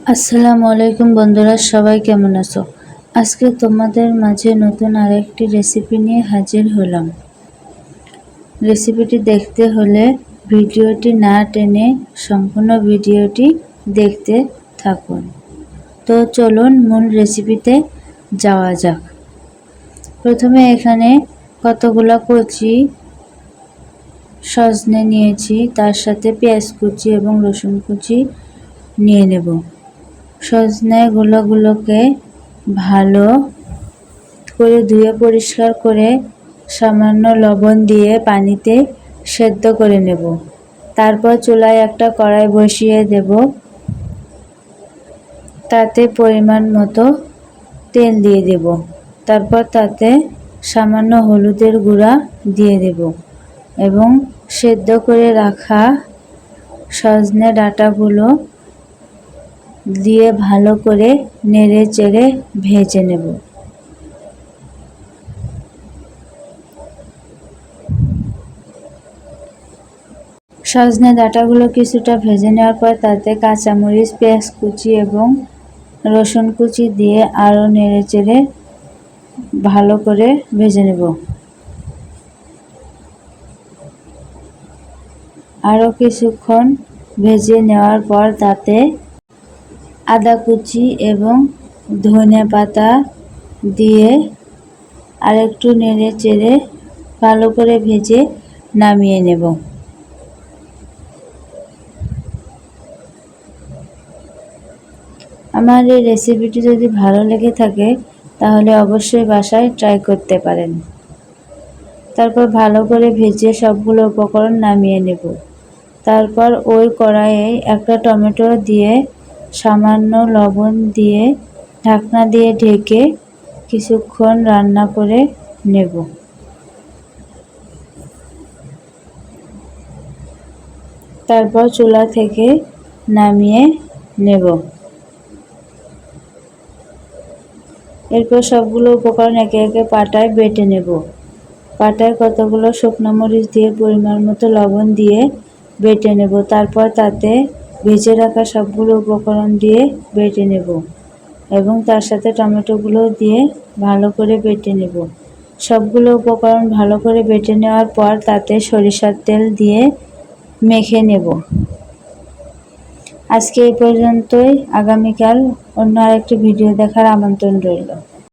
আসসালামু আলাইকুম বন্ধুরা, সবাই কেমন আছো? আজকে তোমাদের মাঝে নতুন আরেকটি রেসিপি নিয়ে হাজির হলাম। রেসিপিটি দেখতে হলে ভিডিওটি না টেনে সম্পূর্ণ ভিডিওটি দেখতে থাকুন। তো চলুন মূল রেসিপিতে যাওয়া যাক। প্রথমে এখানে কতগুলো কচি সজনে নিয়েছি, তার সাথে পেঁয়াজ কুচি এবং রসুন কুচি নিয়ে নেব। সজনে গুলোকে ভালো করে ধুয়ে পরিষ্কার করে সামান্য লবণ দিয়ে পানিতে সেদ্ধ করে নেব। তারপর চুলায় একটা কড়াই বসিয়ে দেব, তাতে পরিমাণ মতো তেল দিয়ে দেব। তারপর তাতে সামান্য হলুদের গুঁড়া দিয়ে দেব এবং সেদ্ধ করে রাখা সজনে ডাঁটাগুলো দিয়ে ভালো করে নেড়ে চেড়ে ভেজে নেব। সজনে ডাঁটাগুলো কিছুটা ভেজে নেওয়ার পর তাতে কাঁচামরিচ, পেঁয়াজ কুচি এবং রসুন কুচি দিয়ে আরও নেড়ে চেড়ে ভালো করে ভেজে নেব। আরও কিছুক্ষণ ভেজে নেওয়ার পর তাতে আদা কুচি এবং ধনে পাতা দিয়ে আরেকটু নেড়ে চেড়ে ভালো করে ভেজে নামিয়ে নেব। আমার এই রেসিপিটি যদি ভালো লেগে থাকে তাহলে অবশ্যই বাসায় ট্রাই করতে পারেন। তারপর ভালো করে ভেজে সবগুলো উপকরণ নামিয়ে নেব। তারপর ওই কড়াইয়ে একটা টমেটো দিয়ে সামান্য লবণ দিয়ে ঢাকনা দিয়ে ঢেকে কিছুক্ষণ রান্না করে নেব। তারপর চুলা থেকে নামিয়ে নেব। এরপর সবগুলো উপকরণ একে একে পাটায় বেটে নেব। পাটায় কতগুলো শুকনো মরিচ দিয়ে পরিমাণ মতো লবণ দিয়ে বেটে নেব। তারপর তাতে ভেজে রাখা সবগুলো উপকরণ দিয়ে বেটে নেব এবং তার সাথে টমেটোগুলো দিয়ে ভালো করে বেটে নেব। সবগুলো উপকরণ ভালো করে বেটে নেওয়ার পর তাতে সরিষার তেল দিয়ে মেখে নেব। আজকে এই পর্যন্তই। আগামীকাল অন্য আরেকটি ভিডিও দেখার আমন্ত্রণ রইল।